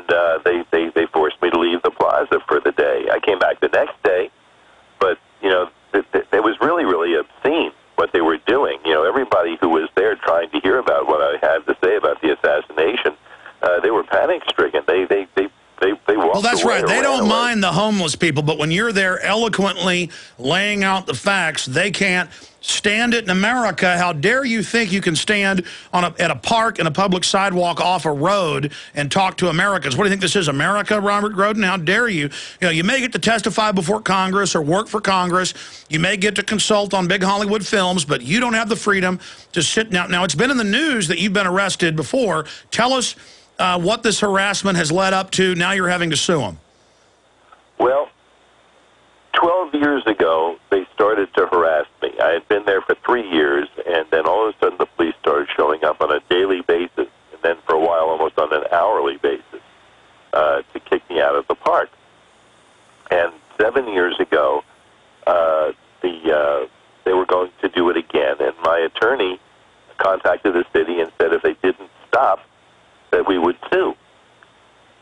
and they forced me to leave the plaza for the day. I came back the next day, but, you know, it was really, really obscene what they were doing. You know, everybody who was there trying to hear about what I had to say about the assassination, they were panic-stricken. They walked away. Well, that's right. They don't away. mind the homeless people, but when you're there eloquently laying out the facts, they can't stand it in America. How dare you think you can stand at a park in a public sidewalk off a road and talk to Americans? What do you think this is, America, Robert Groden? How dare you? You know, you may get to testify before Congress or work for Congress. You may get to consult on big Hollywood films, but you don't have the freedom to sit down. Now, it's been in the news that you've been arrested before. Tell us what this harassment has led up to. Now you're having to sue them. Well, 12 years ago, they started to harass me. I had been there for 3 years, and then all of a sudden the police started showing up on a daily basis, and then for a while almost on an hourly basis, to kick me out of the park. And 7 years ago, they were going to do it again, and my attorney contacted the city and said if they didn't stop, that we would sue.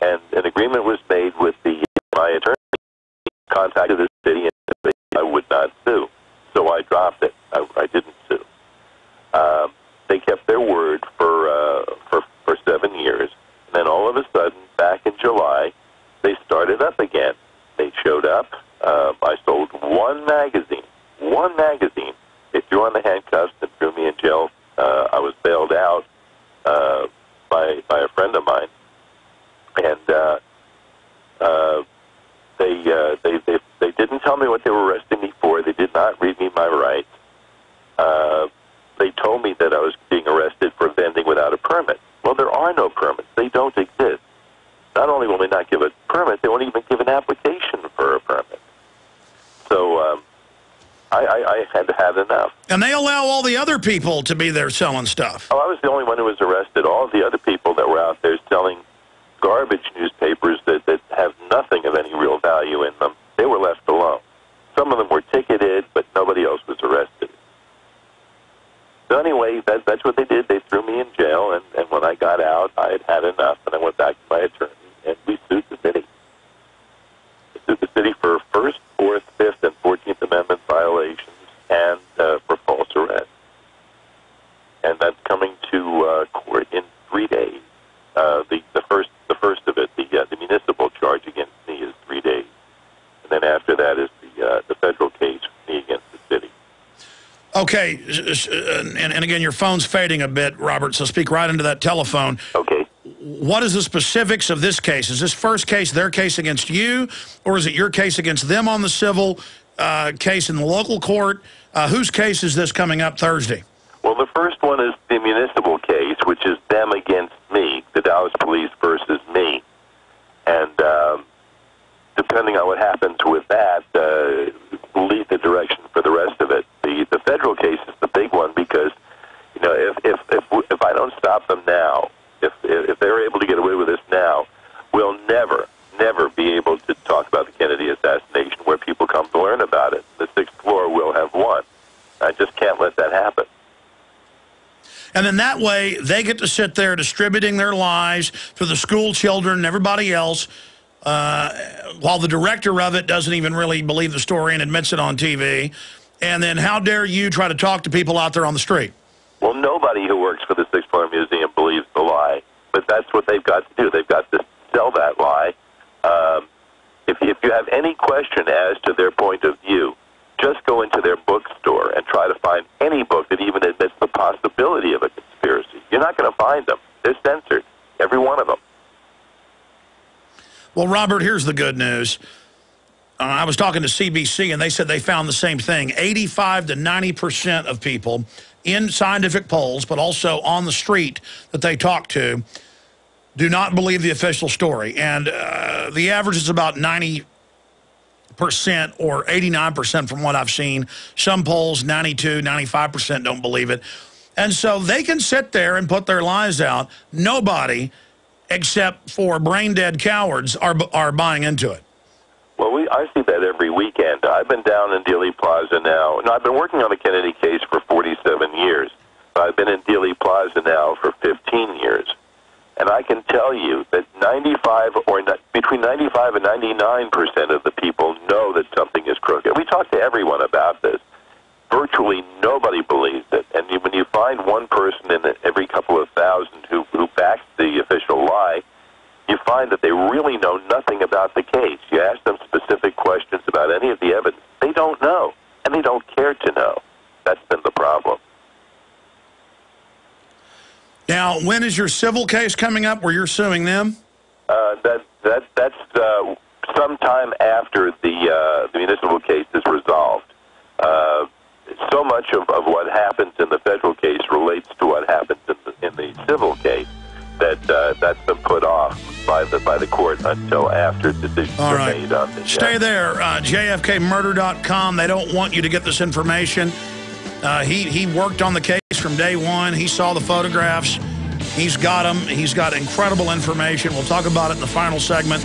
And an agreement was made with my attorney, contacted the city, and said I would not sue. So I dropped it. I didn't sue. They kept their word for 7 years. And then all of a sudden, back in July, they started up again. They showed up. I sold one magazine. One magazine. They threw on the handcuffs and threw me in jail. I was bailed out by a friend of mine. And they didn't tell me what they were arresting me for. They did not read me my rights. They told me that I was being arrested for vending without a permit. Well, there are no permits. They don't exist. Not only will they not give a permit, they won't even give an application for a permit. So I had enough. And they allow all the other people to be there selling stuff. Oh, I was the only one who was arrested. All of the other people that were out there selling garbage newspapers that have nothing of any real value in them, they were left alone. Some of them were ticketed, but nobody else was arrested. So anyway, that's what they did. They threw me in jail, and when I got out, I had had enough, and I went back to my attorney, and we sued the city. We sued the city for First, Fourth, Fifth, and 14th Amendment violations and for false arrest. And that's coming to court in 3 days. The first of it, the municipal charge against me is 3 days, and then after that is the federal case for me against the city. Okay, and again, your phone's fading a bit, Robert, so speak right into that telephone. Okay. What is the specifics of this case? Is this first case their case against you, or is it your case against them on the civil case in the local court? Whose case is this coming up Thursday? Well, the first one is the municipal case, which is them against me, the Dallas police versus me. And depending on what happens with that, will lead the direction for the rest of it. The federal case is the big one because, you know, if I don't stop them now, if they're able to get away with this now, we'll never be able to talk about the Kennedy assassination where people come to learn about it. The sixth floor will have won. I just can't let that happen. And then that way, they get to sit there distributing their lies to the school children and everybody else, while the director of it doesn't even really believe the story and admits it on TV. And then how dare you try to talk to people out there on the street? Well, nobody who works for the Sixth Floor Museum believes the lie, but that's what they've got to do. They've got to sell that lie. If you have any question as to their point of view, just go into their bookstore and try to find any book that even admits the possibility of a conspiracy. You're not going to find them. They're censored, every one of them. Well, Robert, here's the good news. I was talking to CBC, and they said they found the same thing. 85 to 90% of people in scientific polls, but also on the street that they talk to, do not believe the official story. And the average is about 90% or 89% from what I've seen. Some polls, 92, 95% don't believe it. And so they can sit there and put their lies out. Nobody, except for brain-dead cowards, are buying into it. Well, I see that every weekend. I've been down in Dealey Plaza now. No, I've been working on the Kennedy case for 47 years. I've been in Dealey Plaza now for 15 years. And I can tell you that between 95 and 99% of the people know that something is crooked. We talk to everyone about this. Virtually nobody believes it. And when you find one person in every couple of thousand who backs the official lie, you find that they really know nothing about the case. You ask them specific questions about any of the evidence, they don't know, and they don't care to know. That's been the problem. Now, when is your civil case coming up where you're suing them? That's sometime after the municipal case is resolved. So much of what happens in the federal case relates to what happens in the civil case that's been put off by the court until after decisions are made on the Stay there. JFKmurder.com. They don't want you to get this information. He worked on the case from day one. He saw the photographs. He's got them. He's got incredible information. We'll talk about it in the final segment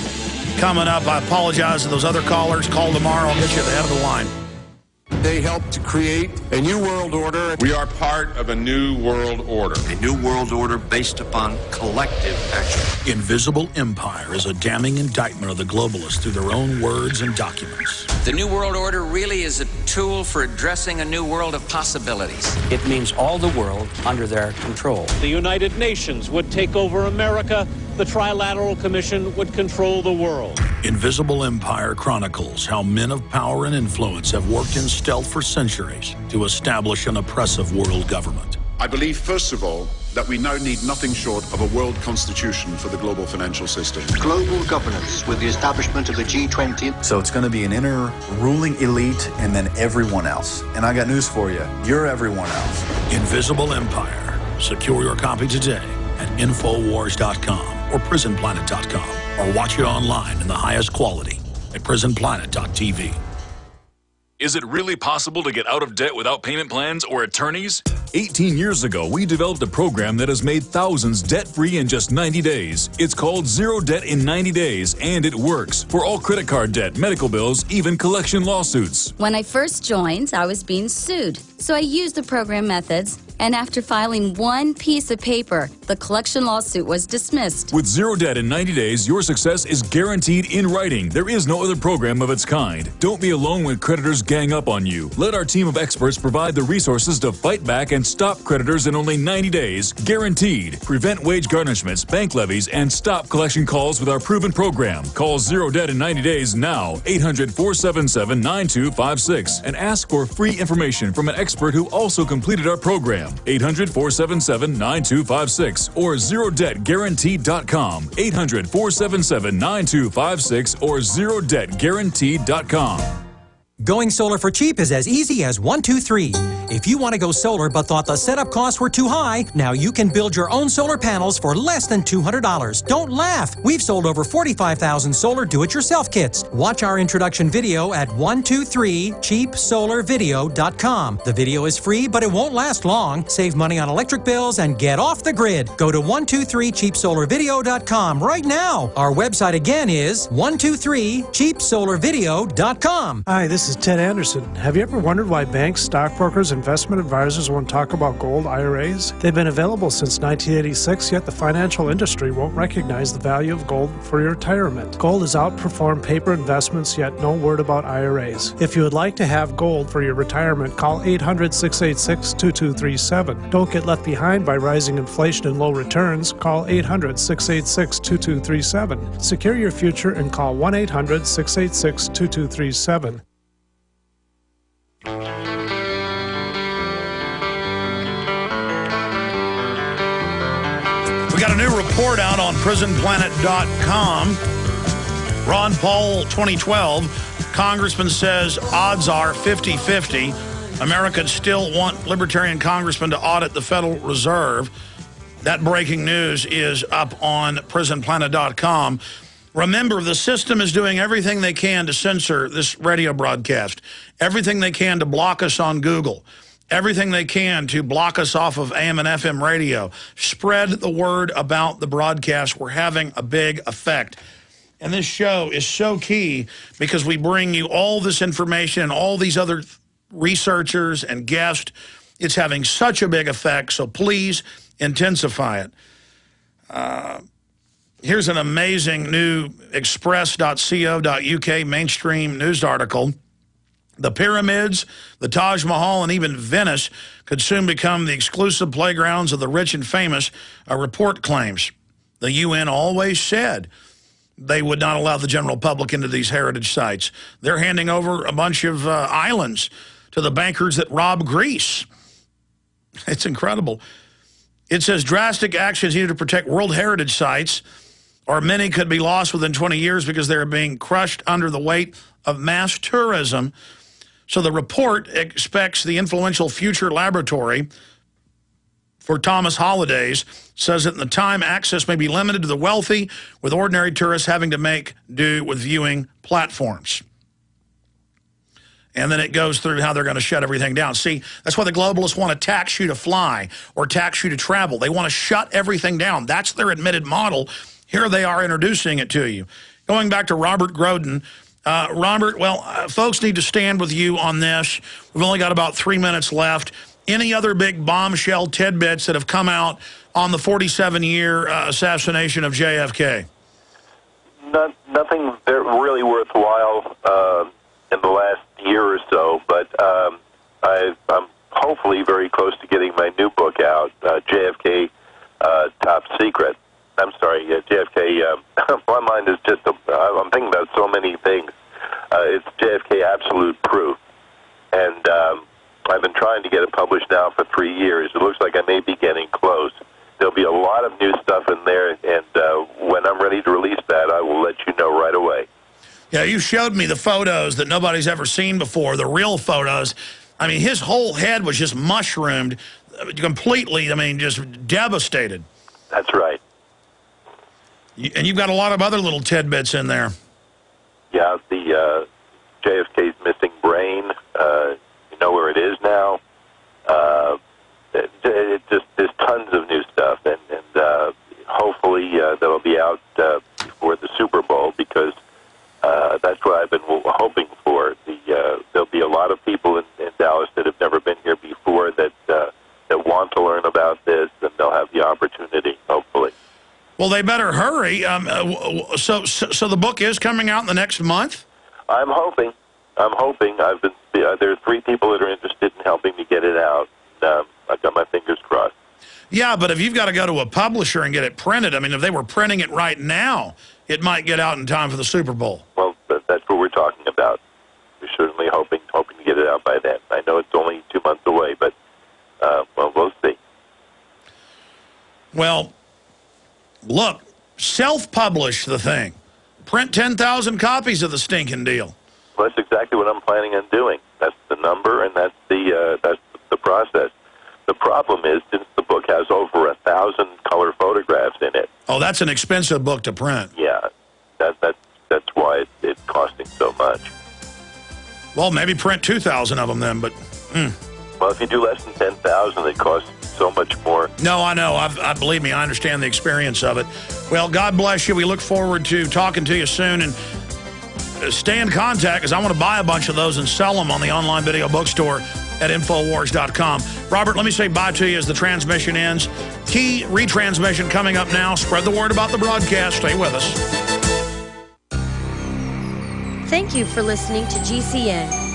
coming up. I apologize to those other callers. Call tomorrow. I'll get you at the head of the line. They helped to create a new world order. We are part of a new world order. A new world order based upon collective action. Invisible Empire is a damning indictment of the globalists through their own words and documents. The new world order really is a tool for addressing a new world of possibilities. It means all the world under their control. The United Nations would take over America. The Trilateral Commission would control the world. Invisible Empire chronicles how men of power and influence have worked in stealth for centuries to establish an oppressive world government. I believe, first of all, that we now need nothing short of a world constitution for the global financial system. Global governance with the establishment of the G20. So it's going to be an inner ruling elite and then everyone else. And I got news for you. You're everyone else. Invisible Empire. Secure your copy today at Infowars.com or PrisonPlanet.com, or watch it online in the highest quality at PrisonPlanet.tv. Is it really possible to get out of debt without payment plans or attorneys? 18 years ago, we developed a program that has made thousands debt-free in just 90 days. It's called Zero Debt in 90 Days, and it works for all credit card debt, medical bills, even collection lawsuits. When I first joined, I was being sued. So I used the program methods, and after filing one piece of paper, the collection lawsuit was dismissed. With Zero Debt in 90 days, your success is guaranteed in writing. There is no other program of its kind. Don't be alone when creditors gang up on you. Let our team of experts provide the resources to fight back and stop creditors in only 90 days, guaranteed. Prevent wage garnishments, bank levies, and stop collection calls with our proven program. Call Zero Debt in 90 days now, 800-477-9256, and ask for free information from an expert who also completed our program. 800-477-9256 or ZeroDebtGuaranteed.com. 800-477-9256 or ZeroDebtGuaranteed.com. Going solar for cheap is as easy as 1, 2, 3. If you want to go solar but thought the setup costs were too high, now you can build your own solar panels for less than $200. Don't laugh! We've sold over 45,000 solar do-it-yourself kits. Watch our introduction video at 123cheapsolarvideo.com. The video is free, but it won't last long. Save money on electric bills and get off the grid. Go to 123cheapsolarvideo.com right now. Our website again is 123cheapsolarvideo.com. Hi, this is Ted Anderson. Have you ever wondered why banks, stockbrokers, investment advisors won't talk about gold IRAs? They've been available since 1986, yet the financial industry won't recognize the value of gold for your retirement. Gold has outperformed paper investments, yet no word about IRAs. If you would like to have gold for your retirement, call 800-686-2237. Don't get left behind by rising inflation and low returns. Call 800-686-2237. Secure your future and call 1-800-686-2237. We got a new report out on PrisonPlanet.com. Ron Paul, 2012, Congressman says odds are 50-50. Americans still want Libertarian congressmen to audit the Federal Reserve. That breaking news is up on PrisonPlanet.com. Remember, the system is doing everything they can to censor this radio broadcast, everything they can to block us on Google, everything they can to block us off of AM and FM radio. Spread the word about the broadcast. We're having a big effect. And this show is so key because we bring you all this information and all these other researchers and guests. It's having such a big effect, so please intensify it. Here's an amazing new express.co.uk mainstream news article. The pyramids, the Taj Mahal, and even Venice could soon become the exclusive playgrounds of the rich and famous, a report claims. The UN always said they would not allow the general public into these heritage sites. They're handing over a bunch of islands to the bankers that rob Greece. It's incredible. It says drastic actions needed to protect World Heritage sites, or many could be lost within 20 years because they're being crushed under the weight of mass tourism. So the report expects the influential Future Laboratory for Thomas Hollidays says that in the time, access may be limited to the wealthy, with ordinary tourists having to make do with viewing platforms. And then it goes through how they're going to shut everything down. See, that's why the globalists want to tax you to fly or tax you to travel. They want to shut everything down. That's their admitted model. Here they are introducing it to you. Going back to Robert Groden. Robert, folks need to stand with you on this. We've only got about 3 minutes left. Any other big bombshell tidbits that have come out on the 47-year assassination of JFK? Nothing really worthwhile in the last year or so, but I'm hopefully very close to getting my new book out, JFK Top Secret. I'm sorry, JFK, my mind is just, I'm thinking about so many things. It's JFK Absolute Proof. And I've been trying to get it published now for 3 years. It looks like I may be getting close. There'll be a lot of new stuff in there, and when I'm ready to release that, I will let you know right away. Yeah, you showed me the photos that nobody's ever seen before, the real photos. I mean, his whole head was just mushroomed completely, I mean, just devastated. That's right. And you've got a lot of other little tidbits in there. Yeah, the JFK's missing brain, you know where it is now. It just, there's tons of new stuff, and hopefully that'll be out before the Super Bowl, because that's what I've been hoping for. There'll be a lot of people in Dallas that have never been here before that want to learn about this, and they'll have the opportunity, hopefully. Well, they better hurry. So the book is coming out in the next month? I'm hoping. I've been. There are 3 people that are interested in helping me get it out. I've got my fingers crossed. Yeah, but if you've got to go to a publisher and get it printed, I mean, if they were printing it right now, it might get out in time for the Super Bowl. Well, that's what we're talking about. We're certainly hoping to get it out by then. I know it's only 2 months away, but well, we'll see. Well, look, self-publish the thing. Print 10,000 copies of the stinking deal. Well, that's exactly what I'm planning on doing. That's the number, and that's the process. The problem is, since the book has over 1,000 color photographs in it. Oh, that's an expensive book to print. Yeah, that's why it's costing so much. Well, maybe print 2,000 of them then, but... Well, if you do less than 10,000, it costs so much more. No, I know. Believe me, I understand the experience of it. Well, God bless you. We look forward to talking to you soon, and stay in contact, because I want to buy a bunch of those and sell them on the online video bookstore at Infowars.com. Robert, let me say bye to you as the transmission ends. Key retransmission coming up now. Spread the word about the broadcast. Stay with us. Thank you for listening to GCN.